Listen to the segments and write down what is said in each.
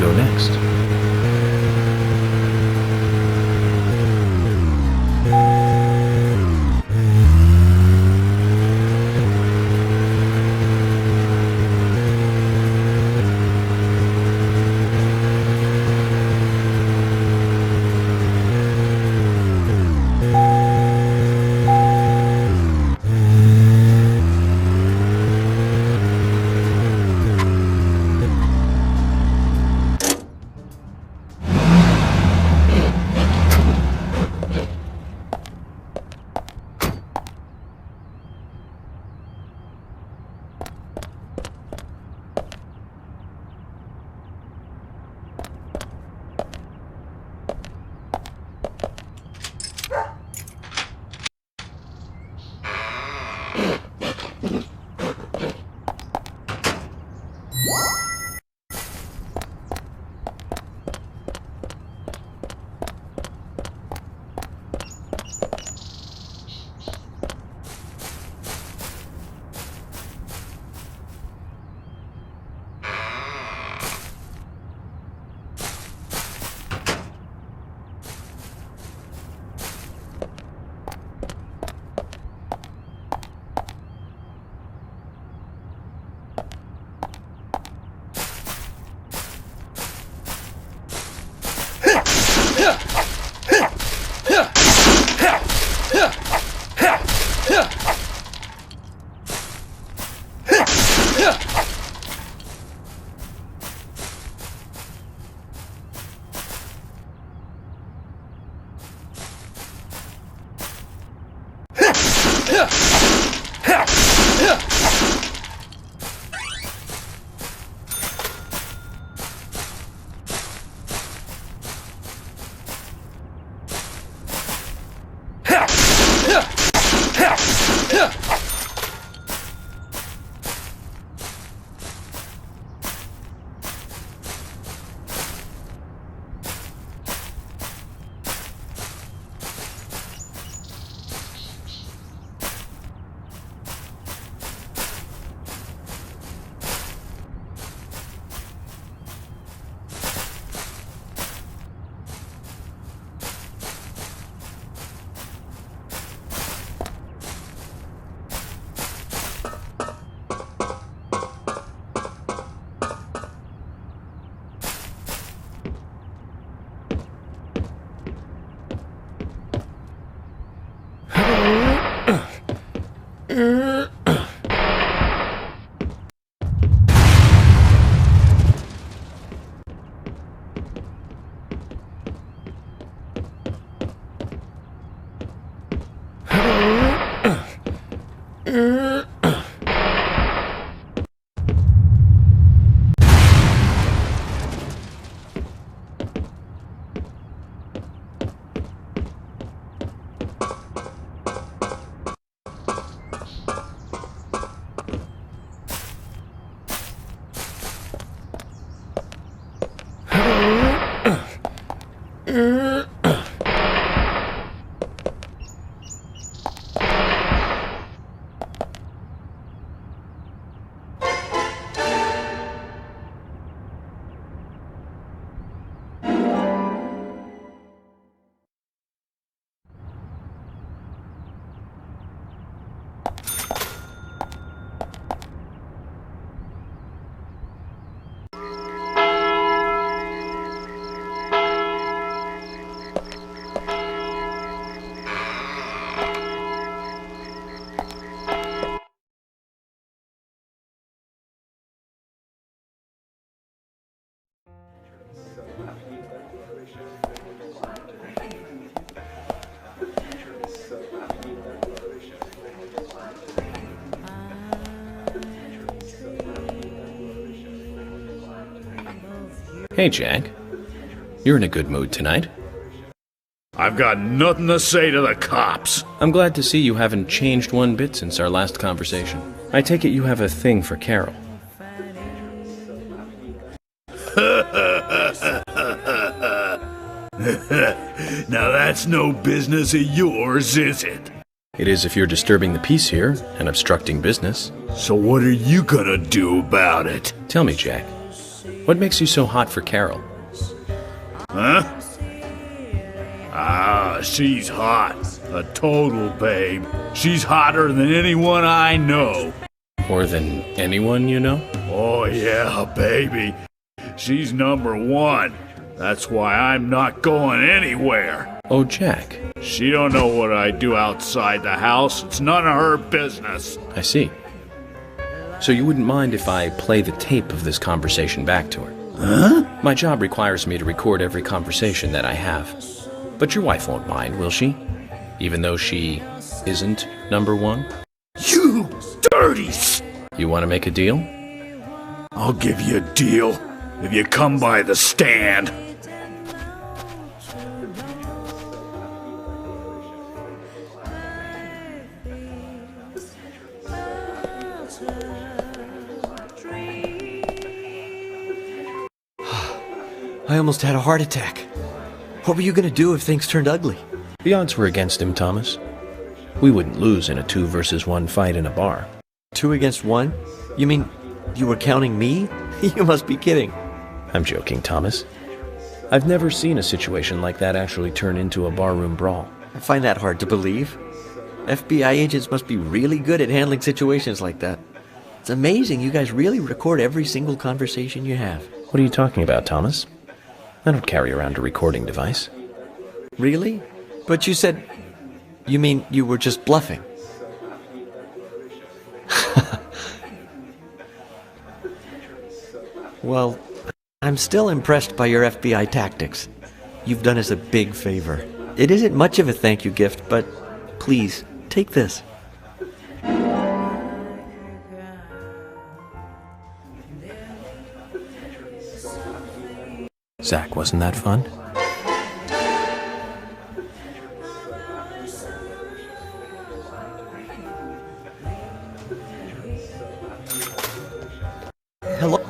go next? Hey, Jack. You're in a good mood tonight. I've got nothing to say to the cops. I'm glad to see you haven't changed one bit since our last conversation. I take it you have a thing for Carol. Now that's no business of yours, is it? It is if you're disturbing the peace here and obstructing business. So what are you gonna do about it? Tell me, Jack. What makes you so hot for Carol? Huh? Ah, she's hot. A total babe. She's hotter than anyone I know. More than anyone you know? Oh yeah, baby. She's number one. That's why I'm not going anywhere. Oh, Jack. She don't know what I do outside the house. It's none of her business. I see. So you wouldn't mind if I play the tape of this conversation back to her? Huh? My job requires me to record every conversation that I have. But your wife won't mind, will she? Even though she isn't number one? You dirty You want to make a deal? I'll give you a deal if you come by the stand. I almost had a heart attack. What were you going to do if things turned ugly? The odds were against him, Thomas. We wouldn't lose in a 2-versus-1 fight in a bar. 2 against 1? You mean you were counting me? You must be kidding. I'm joking, Thomas. I've never seen a situation like that actually turn into a barroom brawl. I find that hard to believe. FBI agents must be really good at handling situations like that. It's amazing you guys really record every single conversation you have. What are you talking about, Thomas? I don't carry around a recording device. Really? But you said... You mean you were just bluffing? Well, I'm still impressed by your FBI tactics. You've done us a big favor. It isn't much of a thank you gift, but please, take this. Zach, wasn't that fun? Hello?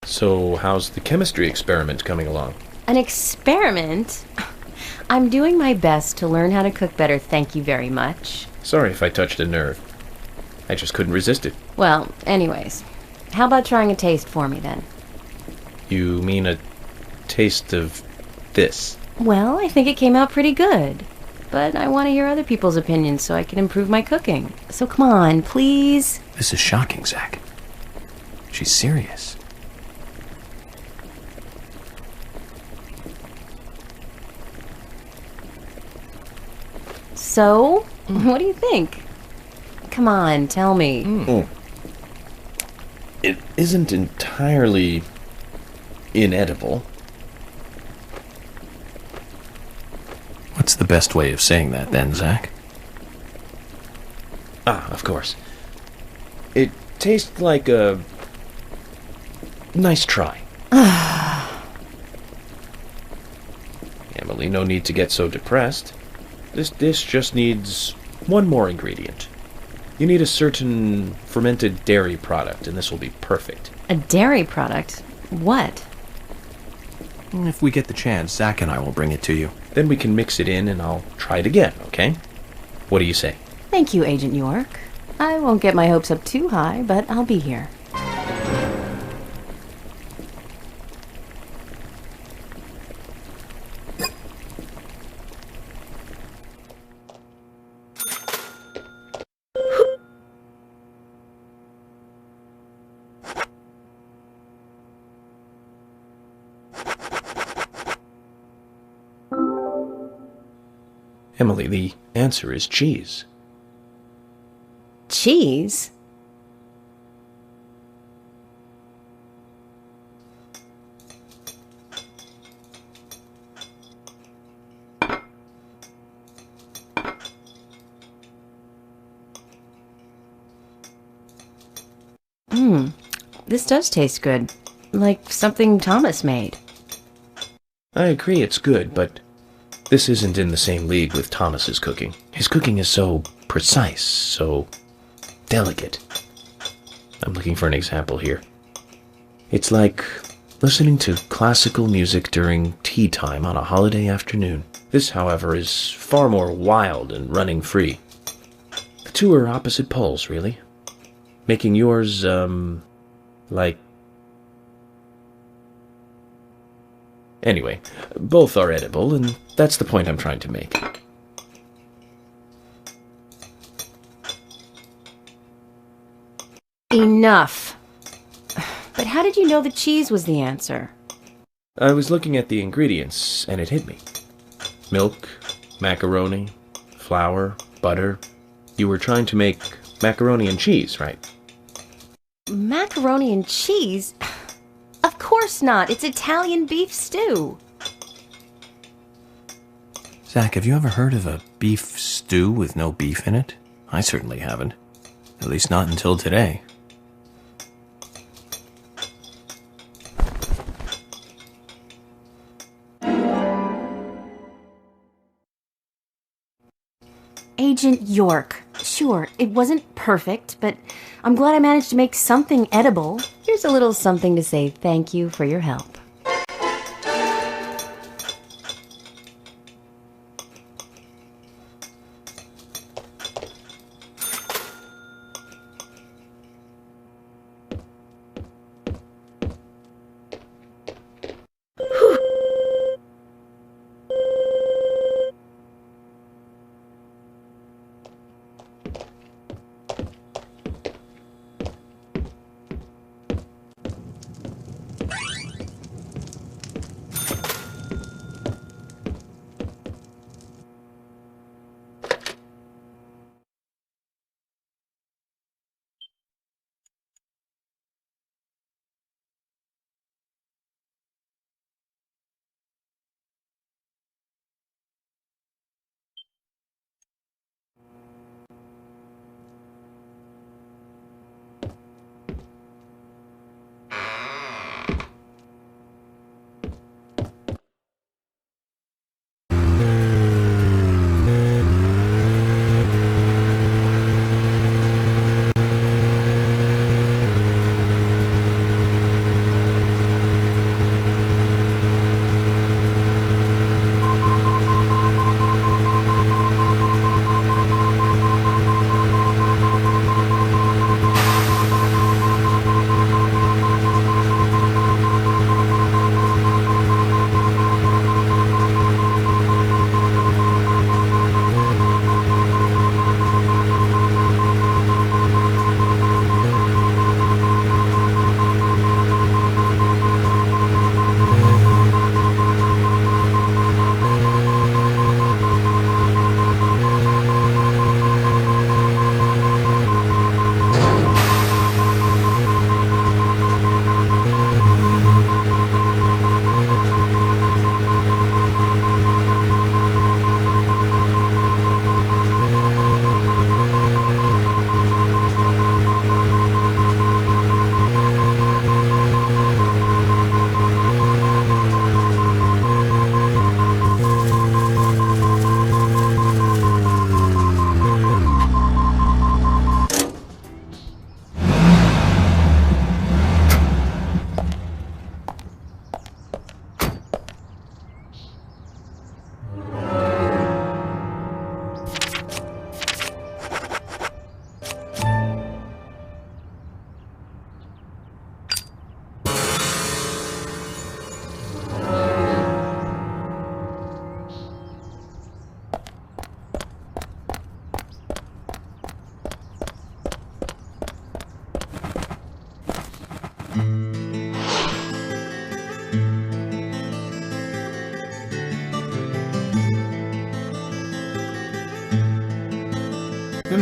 So, how's the chemistry experiment coming along? An experiment? I'm doing my best to learn how to cook better, thank you very much. Sorry if I touched a nerve. I just couldn't resist it. Well, anyways, how about trying a taste for me then? You mean a taste of this? Well, I think it came out pretty good. But I want to hear other people's opinions so I can improve my cooking. So come on, please. This is shocking, Zach. She's serious. So, what do you think? Come on, tell me. It isn't entirely inedible. What's the best way of saying that then, Zach? Ah, of course. It tastes like a nice try. Emily, no need to get so depressed. This dish just needs one more ingredient. You need a certain fermented dairy product, and this will be perfect. A dairy product? What? If we get the chance, Zach and I will bring it to you. Then we can mix it in, and I'll try it again, okay? What do you say? Thank you, Agent York. I won't get my hopes up too high, but I'll be here. Emily, the answer is cheese. Cheese? This does taste good. Like something Thomas made. I agree it's good, but this isn't in the same league with Thomas's cooking. His cooking is so precise, so delicate. I'm looking for an example here. It's like listening to classical music during tea time on a holiday afternoon. This, however, is far more wild and running free. The two are opposite poles, really. Making yours, like... Anyway, both are edible, and that's the point I'm trying to make. Enough. But how did you know the cheese was the answer? I was looking at the ingredients, and it hit me. Milk, macaroni, flour, butter. You were trying to make macaroni and cheese, right? Macaroni and cheese? Of course not. It's Italian beef stew. Zach, have you ever heard of a beef stew with no beef in it? I certainly haven't. At least not until today. Agent York. Sure, it wasn't perfect, but I'm glad I managed to make something edible. Here's a little something to say thank you for your help.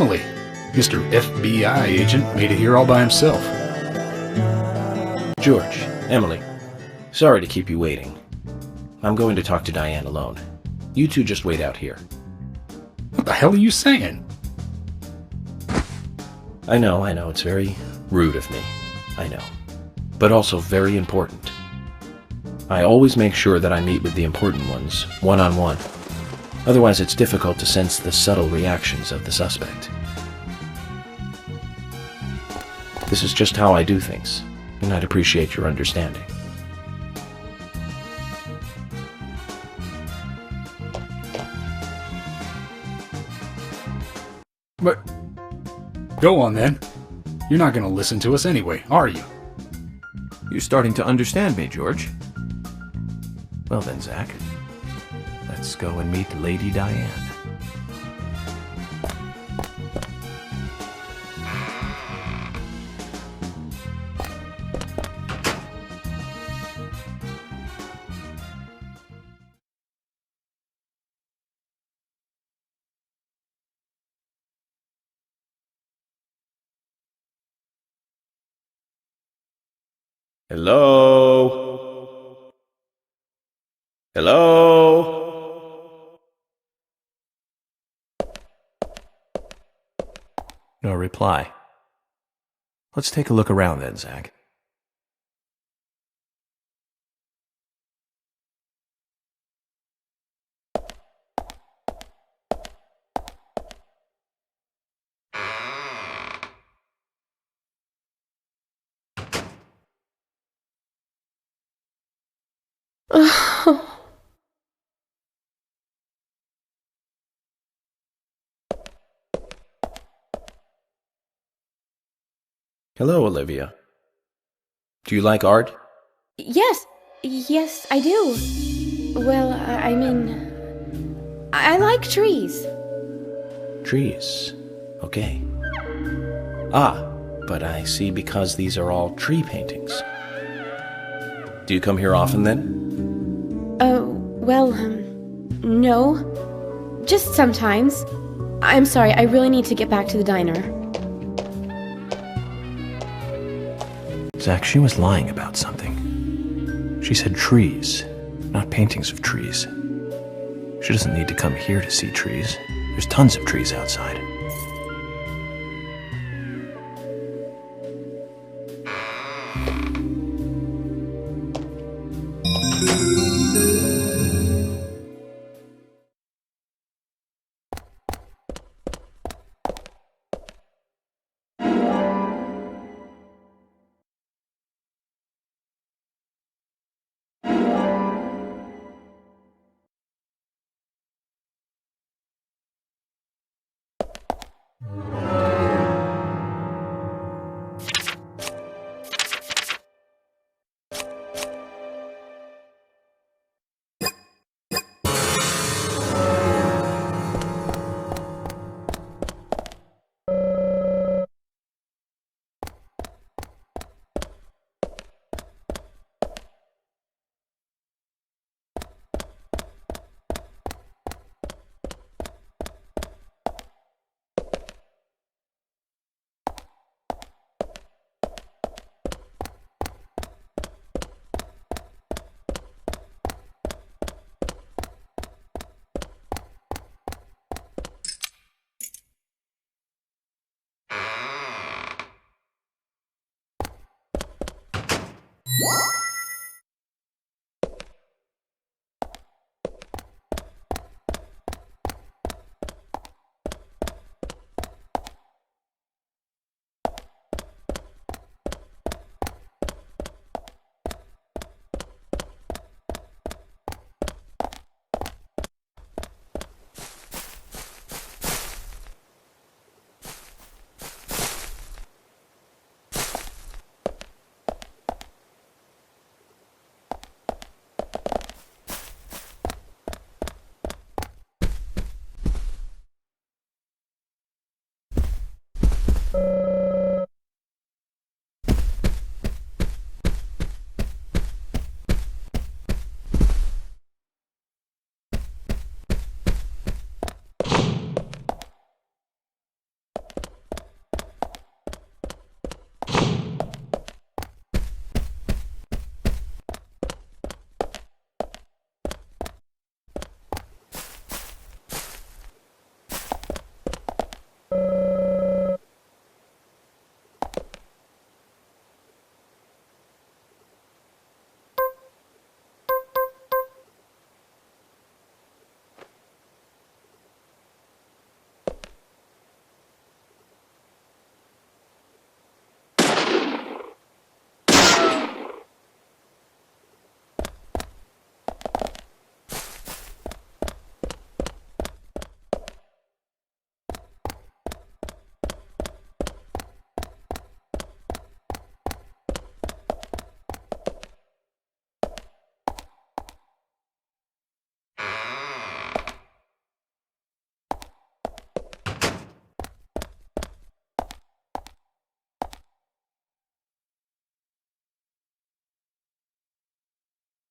Emily. Mr. FBI agent made it here all by himself. George, Emily, sorry to keep you waiting. I'm going to talk to Diane alone. You two just wait out here. What the hell are you saying? I know, it's very rude of me. I know. But also very important. I always make sure that I meet with the important ones, one-on-one. Otherwise, it's difficult to sense the subtle reactions of the suspect. This is just how I do things, and I'd appreciate your understanding. But go on then. You're not going to listen to us anyway, are you? You're starting to understand me, George. Well then, Zach, let's go and meet Lady Diane. Hello? Hello? No reply. Let's take a look around then, Zach. Hello, Olivia. Do you like art? Yes, I do. Well, I mean, I like trees. Trees. Okay. Ah, but I see because these are all tree paintings. Do you come here often then? Well, no. Just sometimes. I'm sorry, I really need to get back to the diner. Zach, she was lying about something. She said trees, not paintings of trees. She doesn't need to come here to see trees. There's tons of trees outside.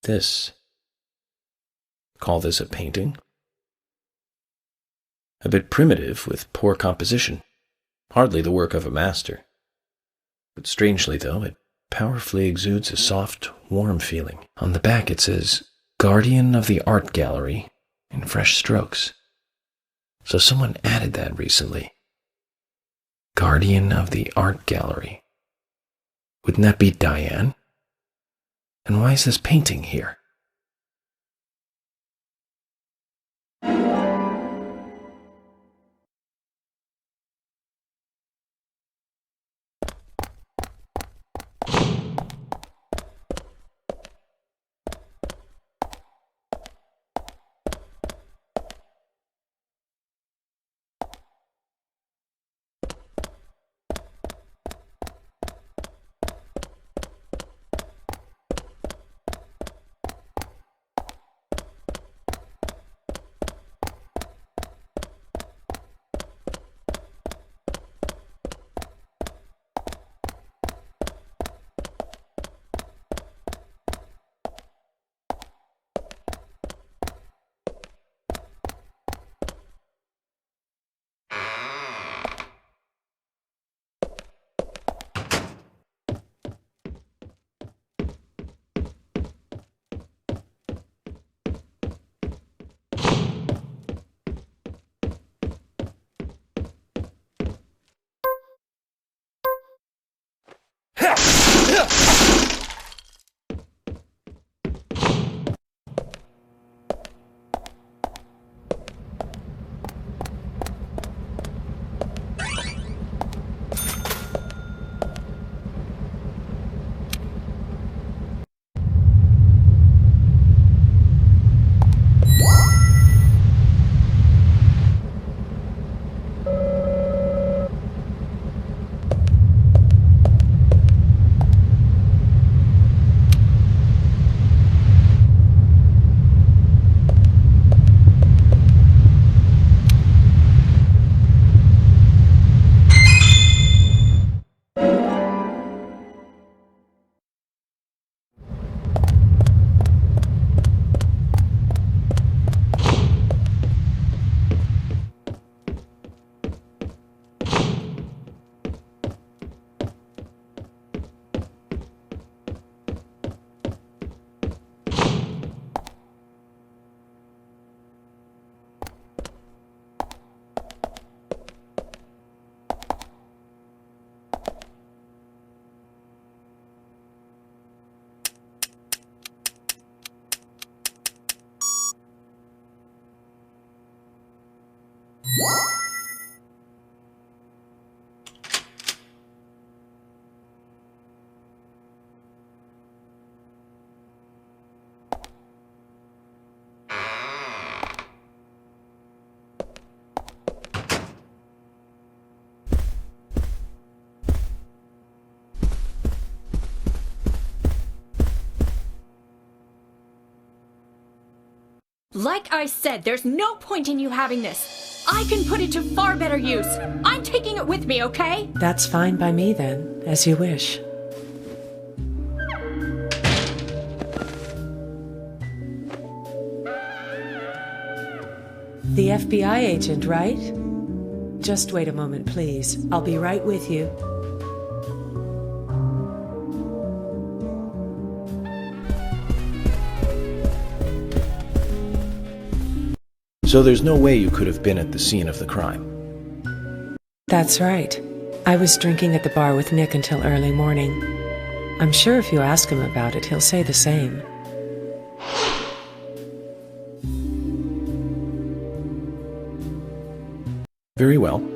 This. Call this a painting? A bit primitive with poor composition. Hardly the work of a master. But strangely, though, it powerfully exudes a soft, warm feeling. On the back it says, Guardian of the Art Gallery, in fresh strokes. So someone added that recently. Guardian of the Art Gallery. Wouldn't that be Diane? And why is this painting here? Like I said, there's no point in you having this. I can put it to far better use. I'm taking it with me, okay? That's fine by me then, as you wish. The FBI agent, right? Just wait a moment, please. I'll be right with you. So there's no way you could have been at the scene of the crime. That's right. I was drinking at the bar with Nick until early morning. I'm sure if you ask him about it, he'll say the same. Very well.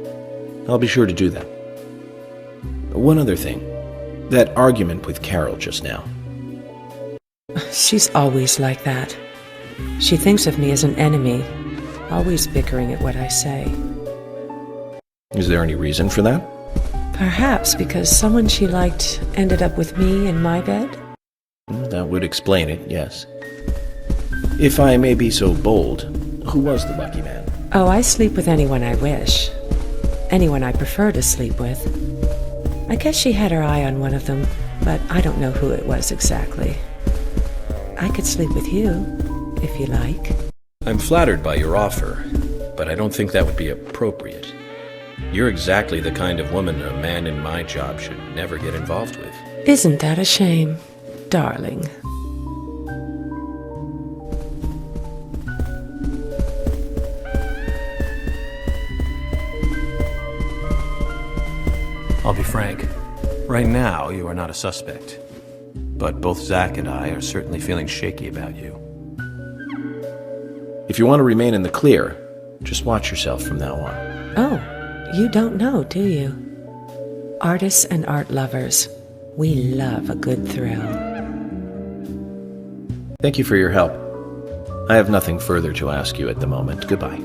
I'll be sure to do that. One other thing. That argument with Carol just now. She's always like that. She thinks of me as an enemy, always bickering at what I say. Is there any reason for that? Perhaps because someone she liked ended up with me in my bed? That would explain it, yes. If I may be so bold, who was the lucky man? Oh, I sleep with anyone I wish. Anyone I prefer to sleep with. I guess she had her eye on one of them, but I don't know who it was exactly. I could sleep with you, if you like. I'm flattered by your offer, but I don't think that would be appropriate. You're exactly the kind of woman a man in my job should never get involved with. Isn't that a shame, darling? I'll be frank. Right now, you are not a suspect. But both Zach and I are certainly feeling shaky about you. If you want to remain in the clear, just watch yourself from now on. Oh, you don't know, do you? Artists and art lovers, we love a good thrill. Thank you for your help. I have nothing further to ask you at the moment. Goodbye.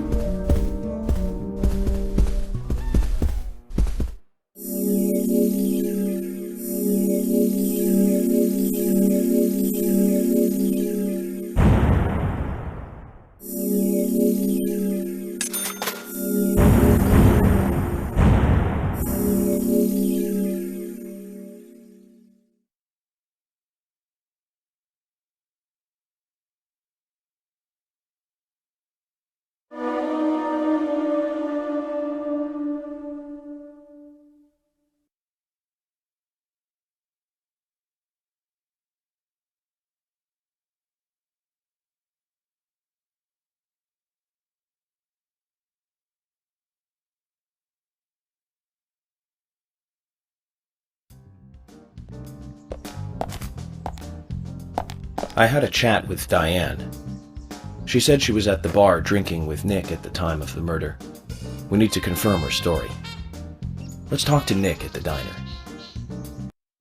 I had a chat with Diane. She said she was at the bar drinking with Nick at the time of the murder. We need to confirm her story. Let's talk to Nick at the diner.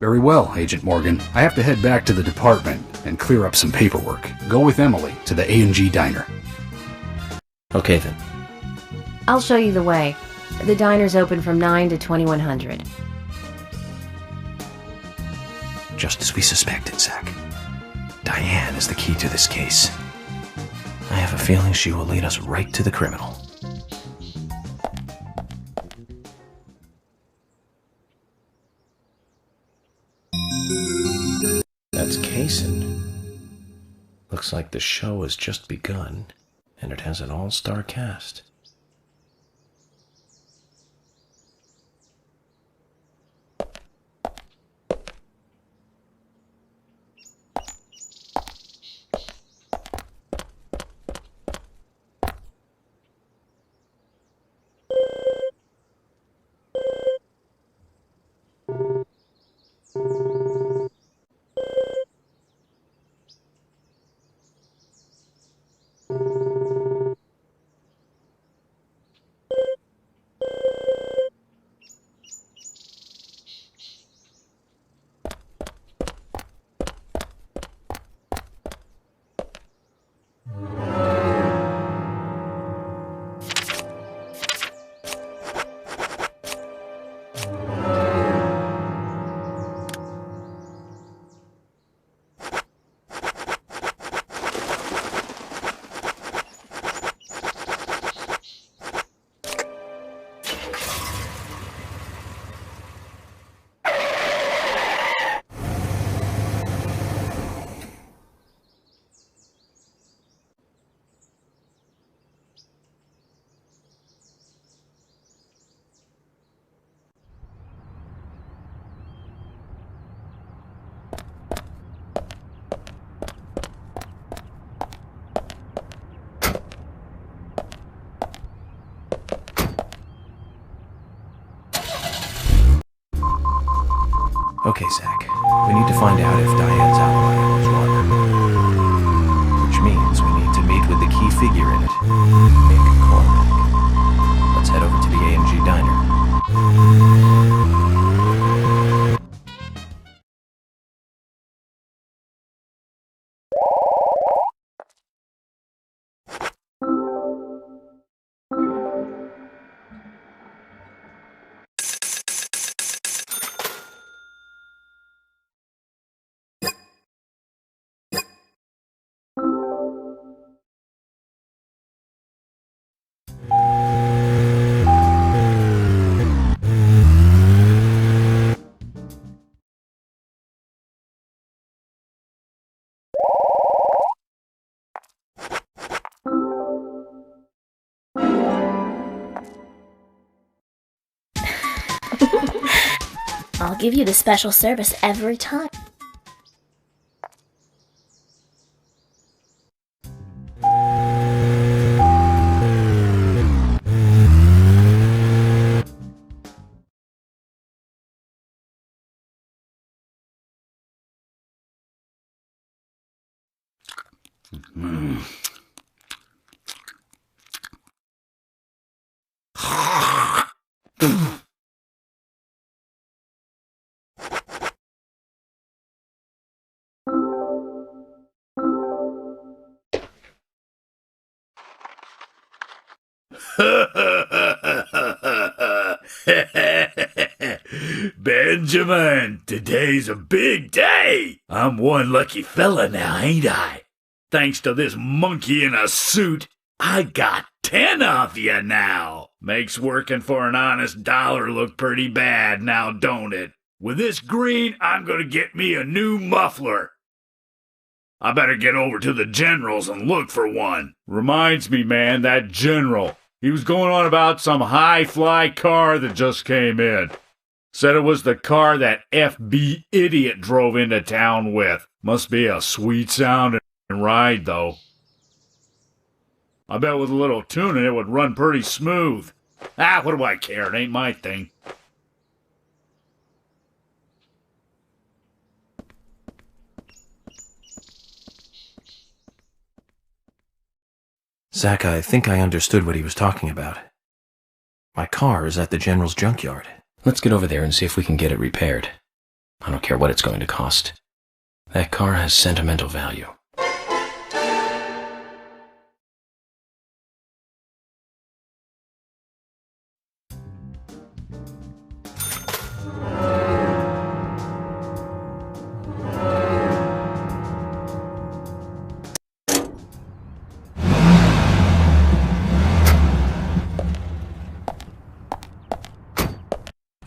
Very well, Agent Morgan. I have to head back to the department and clear up some paperwork. Go with Emily to the A&G diner. Okay then. I'll show you the way. The diner's open from 9 to 2100. Just as we suspected, Zach. Diane is the key to this case. I have a feeling she will lead us right to the criminal. That's Kaysen. Looks like the show has just begun, and it has an all-star cast. Okay, Zach. We need to find out if Diane's alibi holds water. Which means we need to meet with the key figure in it, Nick Cormack. Let's head over to the A&G diner. I'll give you the special service every time. Benjamin, today's a big day. I'm one lucky fella now, ain't I? Thanks to this monkey in a suit, I got 10 of you now. Makes working for an honest dollar look pretty bad now, don't it? With this green, I'm gonna get me a new muffler. I better get over to the general's and look for one. Reminds me, man, that general. He was going on about some high-fly car that just came in. Said it was the car that FB idiot drove into town with. Must be a sweet sounding ride, though. I bet with a little tuning it would run pretty smooth. Ah, what do I care? It ain't my thing. Zach, I think I understood what he was talking about. My car is at the general's junkyard. Let's get over there and see if we can get it repaired. I don't care what it's going to cost. That car has sentimental value.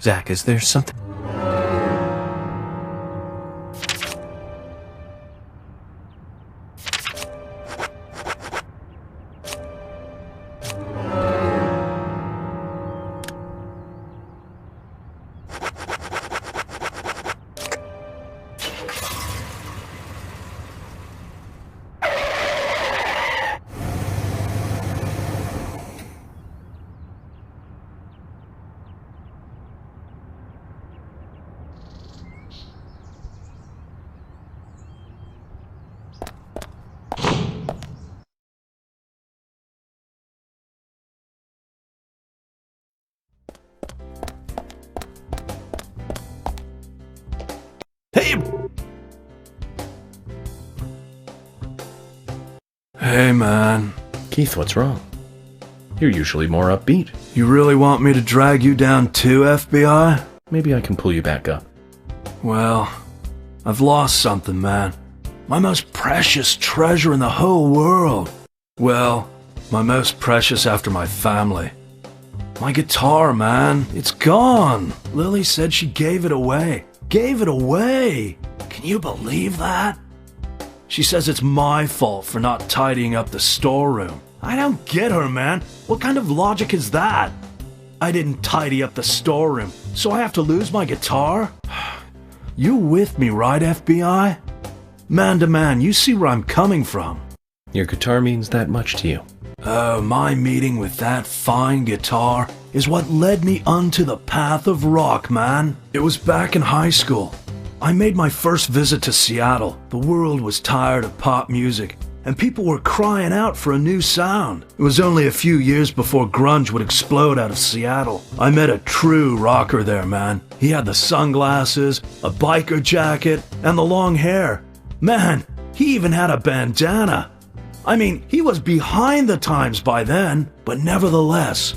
Zach, is there something... Hey, man. Keith, what's wrong? You're usually more upbeat. You really want me to drag you down too, FBI? Maybe I can pull you back up. Well, I've lost something, man. My most precious treasure in the whole world. Well, my most precious after my family. My guitar, man. It's gone. Lily said she gave it away. Gave it away! Can you believe that? She says it's my fault for not tidying up the storeroom. I don't get her, man. What kind of logic is that? I didn't tidy up the storeroom, so I have to lose my guitar? You with me, right, FBI? Man to man, you see where I'm coming from. Your guitar means that much to you. Oh, my meeting with that fine guitar is what led me onto the path of rock, man. It was back in high school. I made my first visit to Seattle. The world was tired of pop music, and people were crying out for a new sound. It was only a few years before grunge would explode out of Seattle. I met a true rocker there, man. He had the sunglasses, a biker jacket, and the long hair. Man, he even had a bandana. I mean, he was behind the times by then, but nevertheless,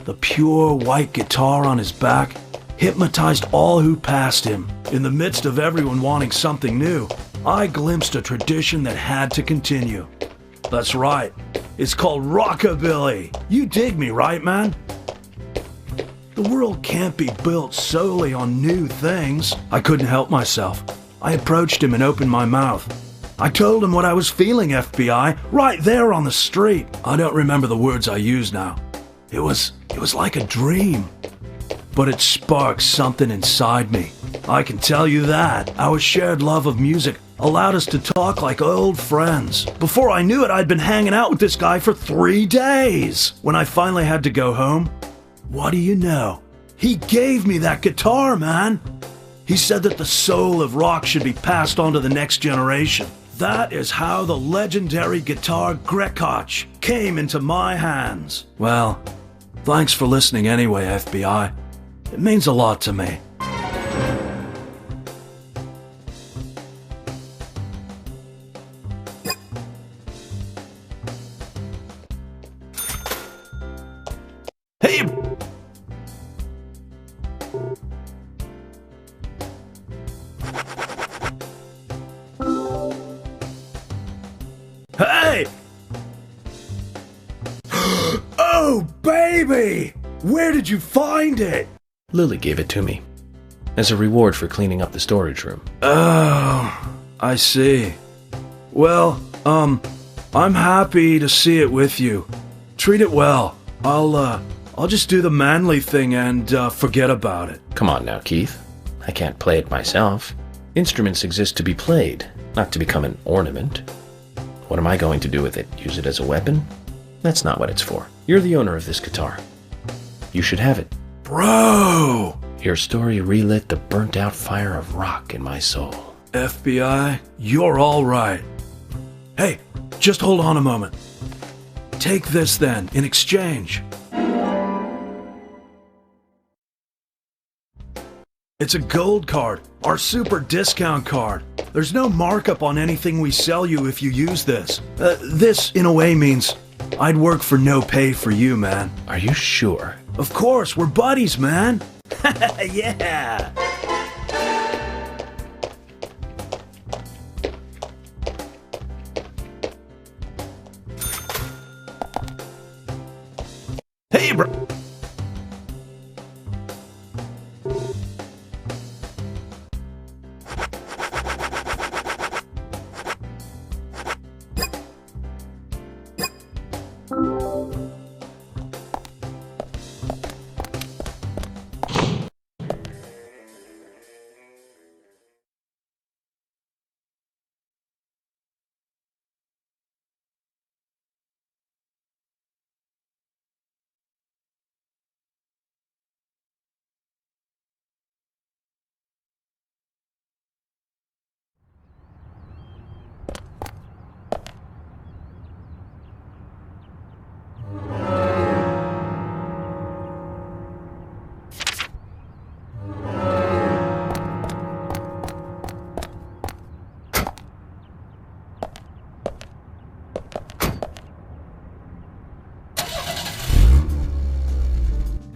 the pure white guitar on his back hypnotized all who passed him. In the midst of everyone wanting something new, I glimpsed a tradition that had to continue. That's right, it's called rockabilly. You dig me, right, man? The world can't be built solely on new things. I couldn't help myself. I approached him and opened my mouth. I told him what I was feeling, FBI, right there on the street. I don't remember the words I used now. It was like a dream. but it sparked something inside me. I can tell you that. Our shared love of music allowed us to talk like old friends. Before I knew it, I'd been hanging out with this guy for 3 days. When I finally had to go home, what do you know? He gave me that guitar, man. He said that the soul of rock should be passed on to the next generation. That is how the legendary guitar Grekach came into my hands. Well, thanks for listening anyway, FBI. It means a lot to me. Hey! Hey! Oh, baby! Where did you find it? Lily gave it to me, as a reward for cleaning up the storage room. Oh, I see. Well, I'm happy to see it with you. Treat it well. I'll just do the manly thing and forget about it. Come on now, Keith. I can't play it myself. Instruments exist to be played, not to become an ornament. What am I going to do with it? Use it as a weapon? That's not what it's for. You're the owner of this guitar. You should have it. Bro! Your story relit the burnt-out fire of rock in my soul. FBI, you're all right. Hey, just hold on a moment. Take this then, in exchange. It's a gold card, our super discount card. There's no markup on anything we sell you if you use this. This, in a way, means I'd work for no pay for you, man. Are you sure? Of course, we're buddies, man. Yeah. Hey, bro.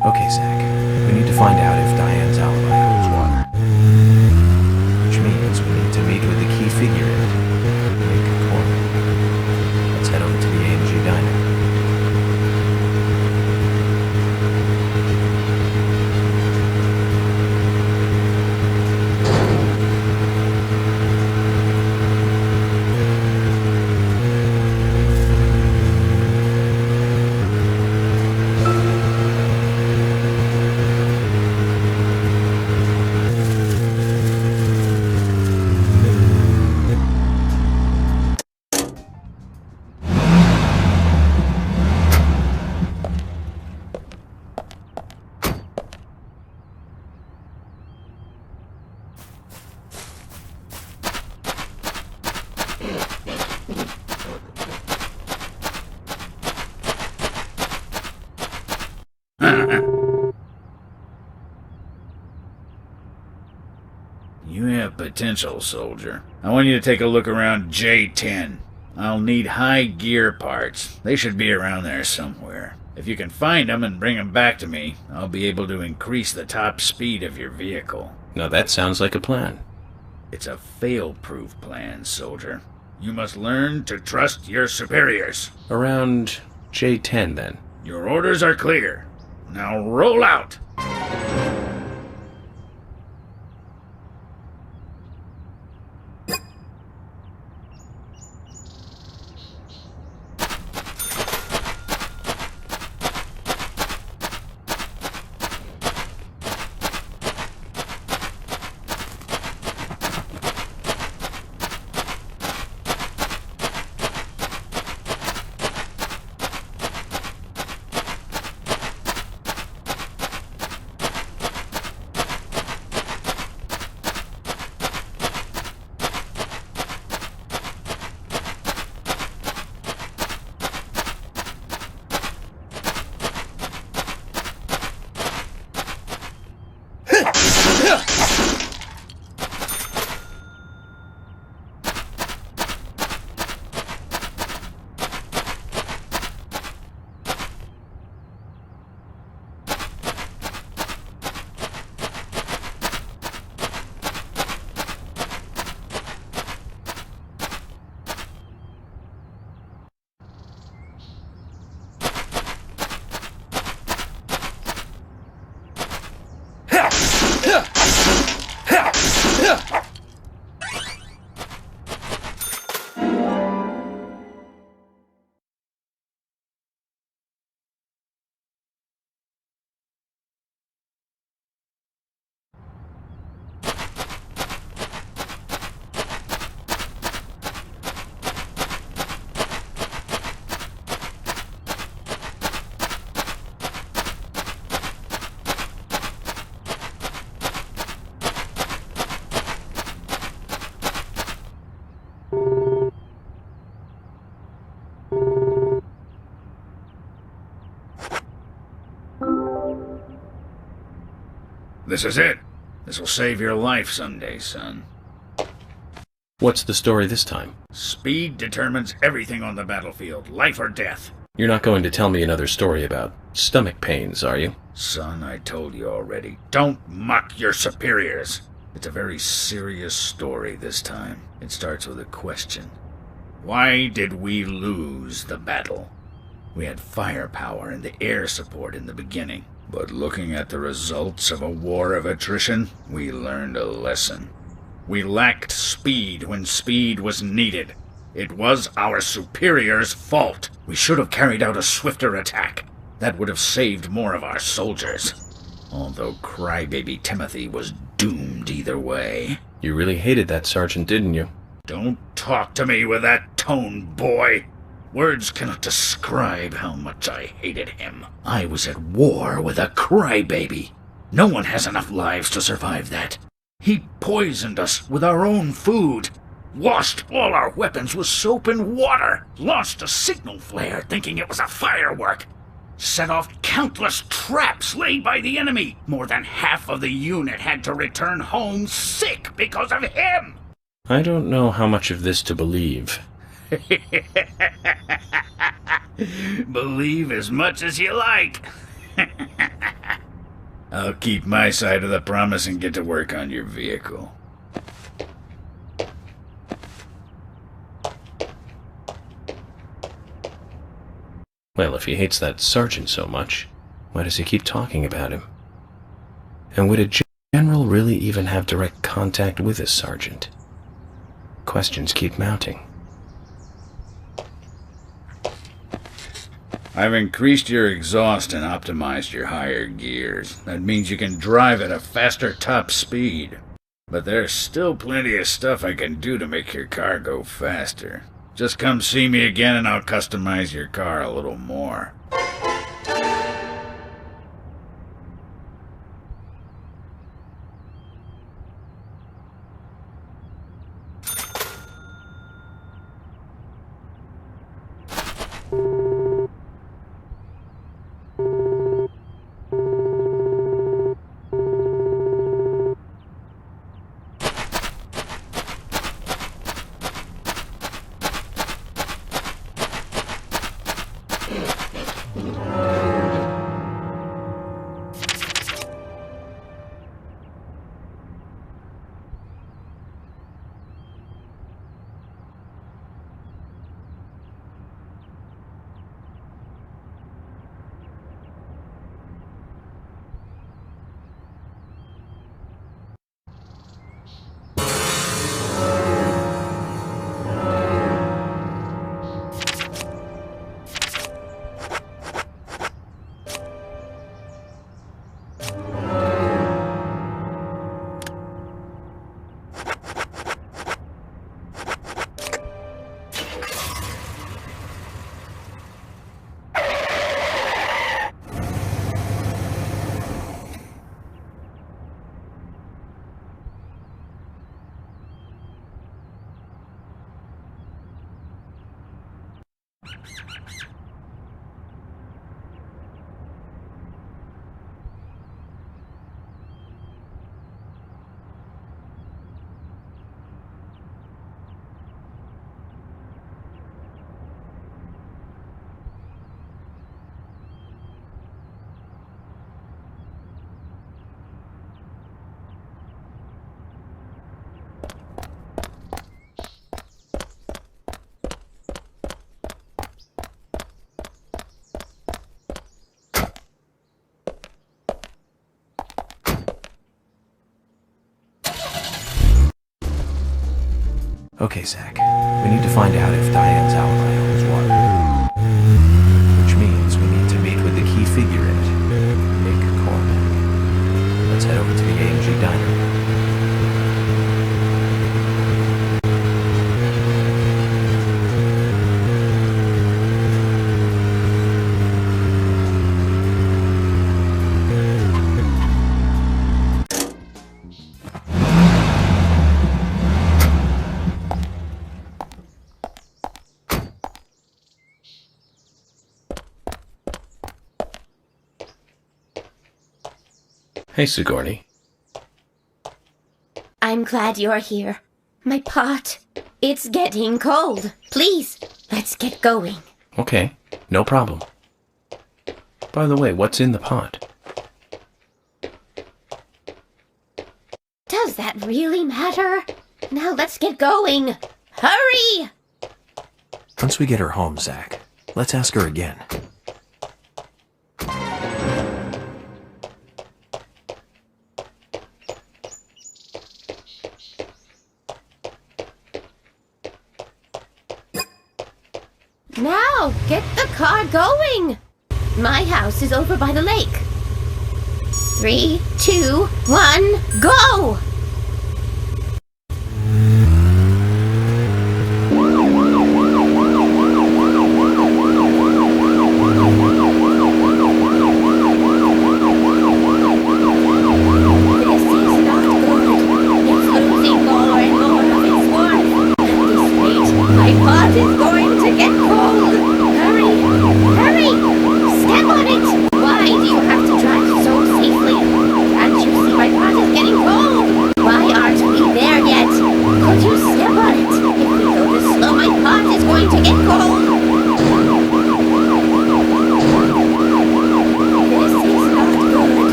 Okay, Zach. We need to find out if Diane's alibi holds water. Which means we need to meet with the key figure in it, Nick Corman. Let's head over to the AMG diner. You have potential, soldier. I want you to take a look around J10. I'll need high gear parts. They should be around there somewhere. If you can find them and bring them back to me, I'll be able to increase the top speed of your vehicle. Now that sounds like a plan. It's a fail-proof plan, soldier. You must learn to trust your superiors. Around J10, then. Your orders are clear. Now roll out! This is it. This will save your life someday, son. What's the story this time? Speed determines everything on the battlefield, life or death. You're not going to tell me another story about stomach pains, are you? Son, I told you already. Don't mock your superiors. It's a very serious story this time. It starts with a question. Why did we lose the battle? We had firepower and the air support in the beginning. But looking at the results of a war of attrition, we learned a lesson. We lacked speed when speed was needed. It was our superiors' fault. We should have carried out a swifter attack. That would have saved more of our soldiers. Although crybaby Timothy was doomed either way. You really hated that sergeant, didn't you? Don't talk to me with that tone, boy. Words cannot describe how much I hated him. I was at war with a crybaby. No one has enough lives to survive that. He poisoned us with our own food, washed all our weapons with soap and water, launched a signal flare thinking it was a firework, set off countless traps laid by the enemy. More than half of the unit had to return home sick because of him. I don't know how much of this to believe. Believe as much as you like. I'll keep my side of the promise and get to work on your vehicle. Well, if he hates that sergeant so much, why does he keep talking about him? And would a general really even have direct contact with his sergeant? Questions keep mounting. I've increased your exhaust and optimized your higher gears. That means you can drive at a faster top speed. But there's still plenty of stuff I can do to make your car go faster. Just come see me again and I'll customize your car a little more. Okay, Zach. We need to find out if Diane's alibi holds water. Which means we need to meet with the key figure in it, Nick Cormack. Let's head over to the AMG diner. Hey, Sigourney. I'm glad you're here. My pot, it's getting cold. Please, let's get going. Okay, no problem. By the way, what's in the pot? Does that really matter? Now let's get going. Hurry! Once we get her home, Zach, let's ask her again. Now, get the car going! My house is over by the lake. 3, 2, 1, go!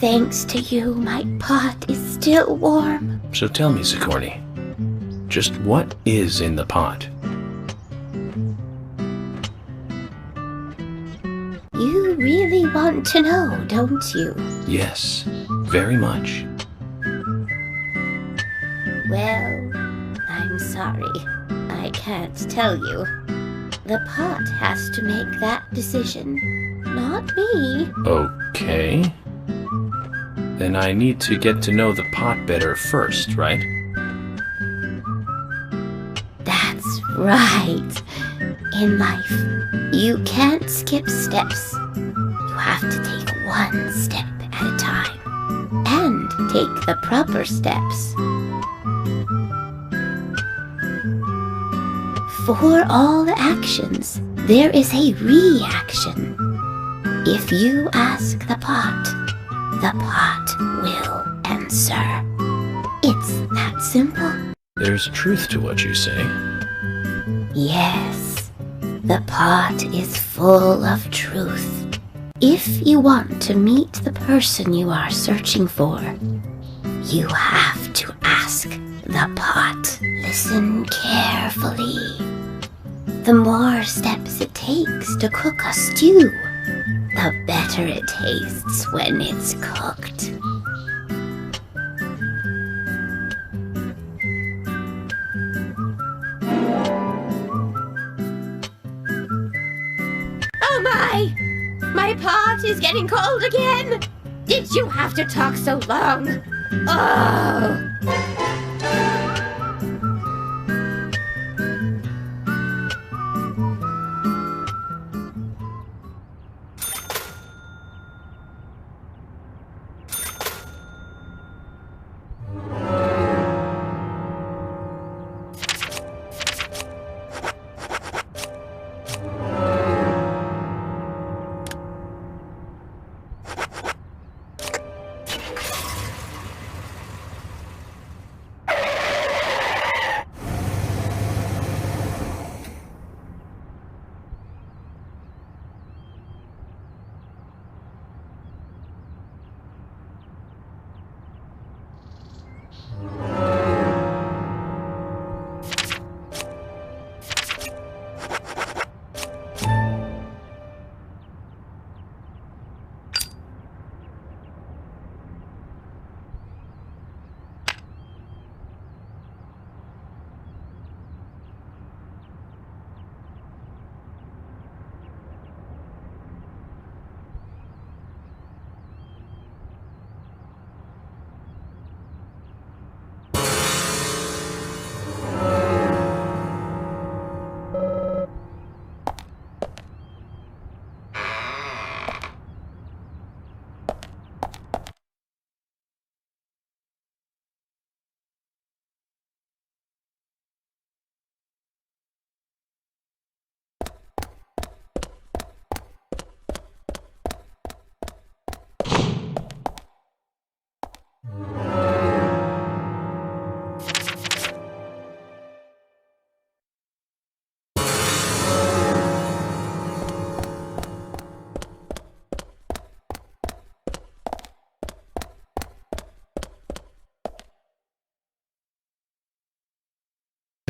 Thanks to you, my pot is still warm. So tell me, Sigourney, just what is in the pot? You really want to know, don't you? Yes, very much. Well, I'm sorry. I can't tell you. The pot has to make that decision, not me. Okay. Then I need to get to know the pot better first, right? That's right. In life, you can't skip steps. You have to take one step at a time and take the proper steps. For all actions, there is a reaction. If you ask the pot will answer. It's that simple. There's truth to what you say. Yes, the pot is full of truth. If you want to meet the person you are searching for, you have to ask the pot. Listen carefully. The more steps it takes to cook a stew, the better it tastes when it's cooked. Oh my! My pot is getting cold again! Did you have to talk so long? Oh!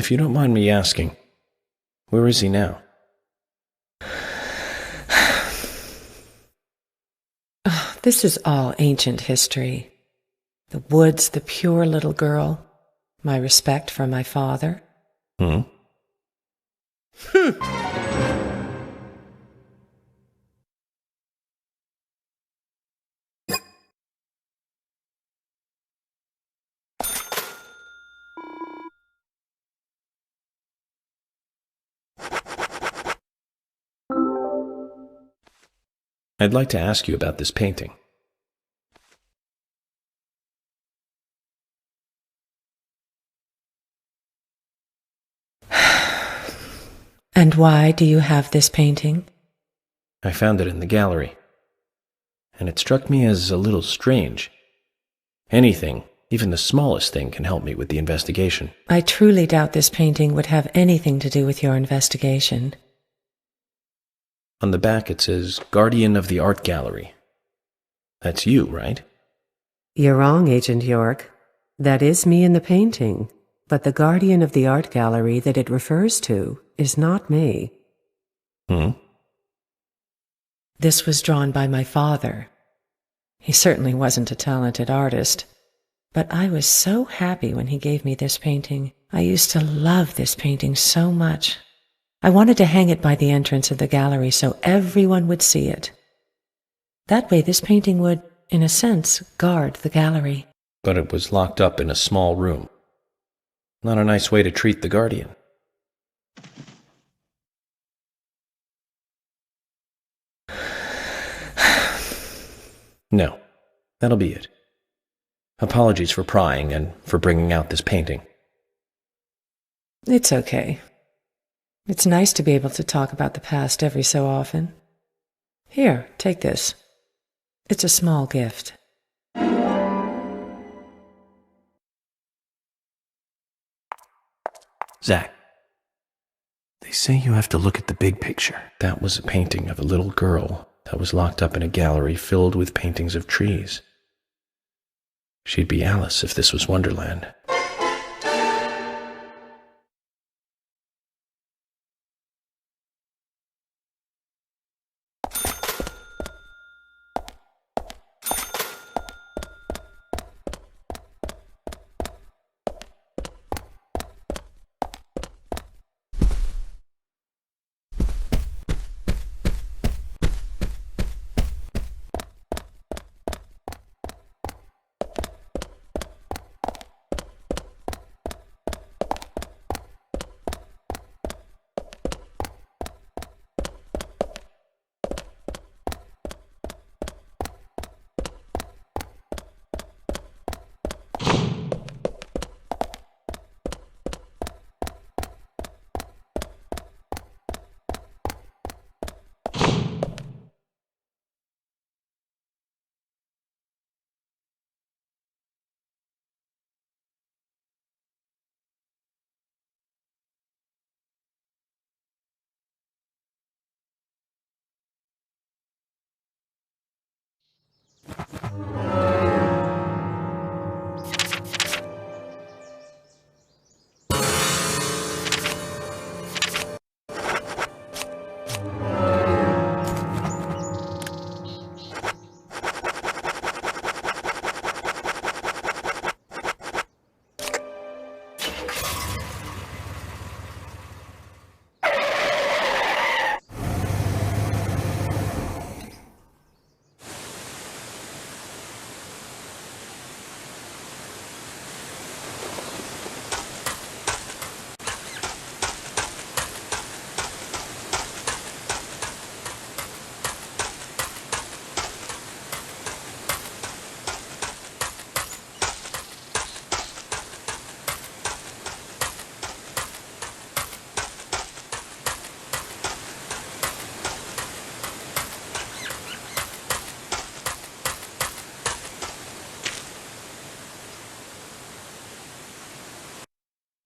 If you don't mind me asking, where is he now? This is all ancient history. The woods, the pure little girl, my respect for my father. I'd like to ask you about this painting. And why do you have this painting? I found it in the gallery, and it struck me as a little strange. Anything, even the smallest thing, can help me with the investigation. I truly doubt this painting would have anything to do with your investigation. On the back it says, Guardian of the Art Gallery. That's you, right? You're wrong, Agent York. That is me in the painting, but the guardian of the art gallery that it refers to is not me. This was drawn by my father. He certainly wasn't a talented artist, but I was so happy when he gave me this painting. I used to love this painting so much. I wanted to hang it by the entrance of the gallery so everyone would see it. That way this painting would, in a sense, guard the gallery. But it was locked up in a small room. Not a nice way to treat the guardian. No, that'll be it. Apologies for prying and for bringing out this painting. It's okay. It's nice to be able to talk about the past every so often. Here, take this. It's a small gift. Zach, they say you have to look at the big picture. That was a painting of a little girl that was locked up in a gallery filled with paintings of trees. She'd be Alice if this was Wonderland.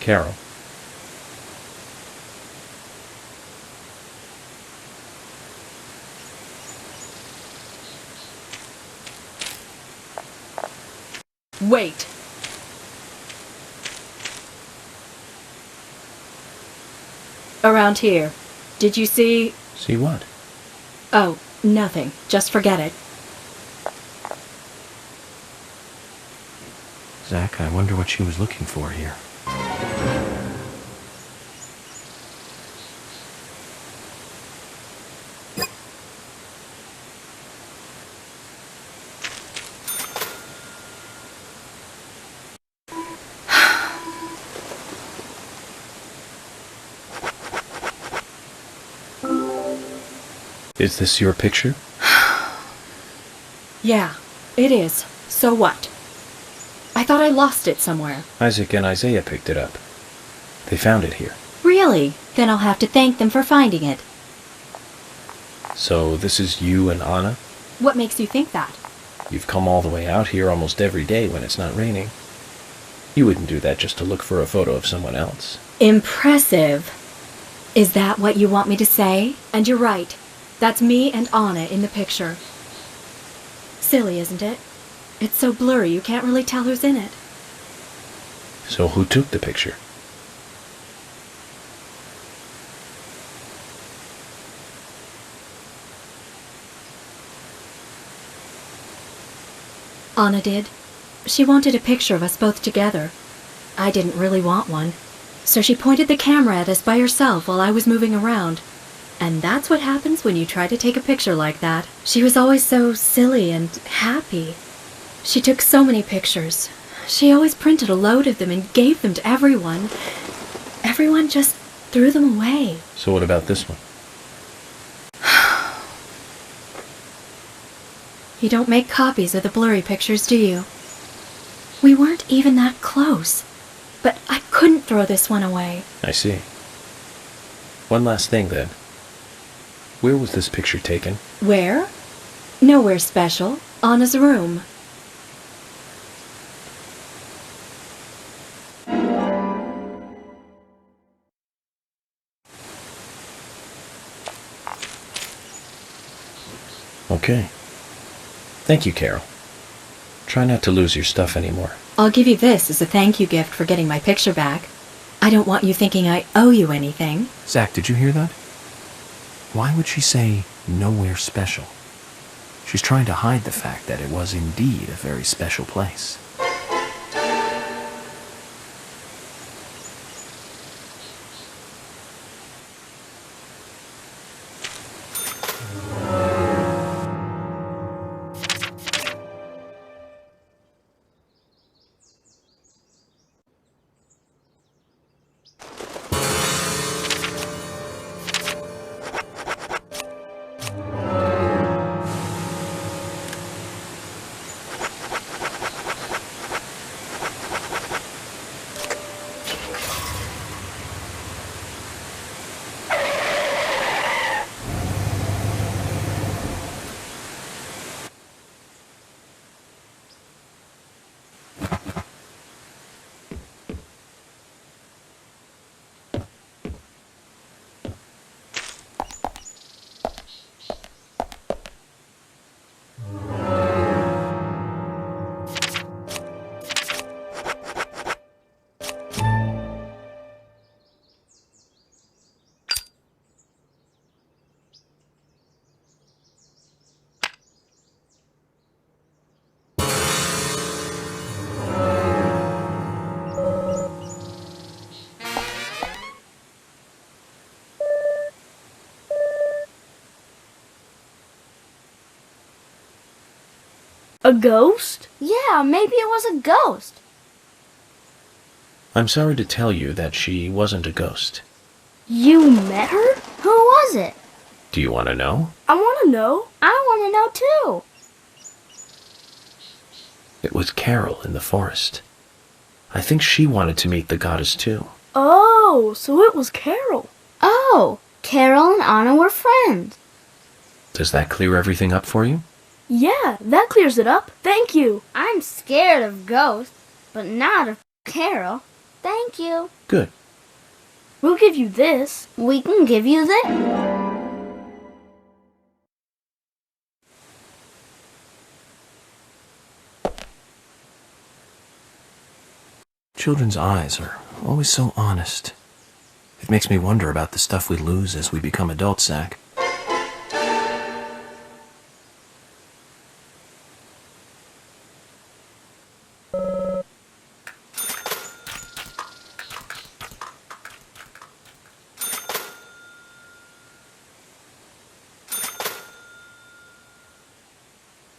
Carol. Wait. Around here. Did you see... See what? Oh, nothing. Just forget it. Zach, I wonder what she was looking for here. Is this your picture? Yeah, it is. So what? I thought I lost it somewhere. Isaac and Isaiah picked it up. They found it here. Really? Then I'll have to thank them for finding it. So this is you and Anna? What makes you think that? You've come all the way out here almost every day when it's not raining. You wouldn't do that just to look for a photo of someone else. Impressive. Is that what you want me to say? And you're right. That's me and Anna in the picture. Silly, isn't it? It's so blurry you can't really tell who's in it. So who took the picture? Anna did. She wanted a picture of us both together. I didn't really want one. So she pointed the camera at us by herself while I was moving around. And that's what happens when you try to take a picture like that. She was always so silly and happy. She took so many pictures. She always printed a load of them and gave them to everyone. Everyone just threw them away. So what about this one? You don't make copies of the blurry pictures, do you? We weren't even that close. But I couldn't throw this one away. I see. One last thing, then. Where was this picture taken? Where? Nowhere special. Anna's room. Okay. Thank you, Carol. Try not to lose your stuff anymore. I'll give you this as a thank you gift for getting my picture back. I don't want you thinking I owe you anything. Zach, did you hear that? Why would she say nowhere special? She's trying to hide the fact that it was indeed a very special place. A ghost? Yeah, maybe it was a ghost. I'm sorry to tell you that she wasn't a ghost. You met her? Who was it? Do you want to know? I want to know. I want to know too. It was Carol in the forest. I think she wanted to meet the goddess too. Oh, so it was Carol. Oh, Carol and Anna were friends. Does that clear everything up for you? Yeah, that clears it up. Thank you. I'm scared of ghosts, but not of Carol. Thank you. Good. We'll give you this. We can give you this. Children's eyes are always so honest. It makes me wonder about the stuff we lose as we become adults, Zach.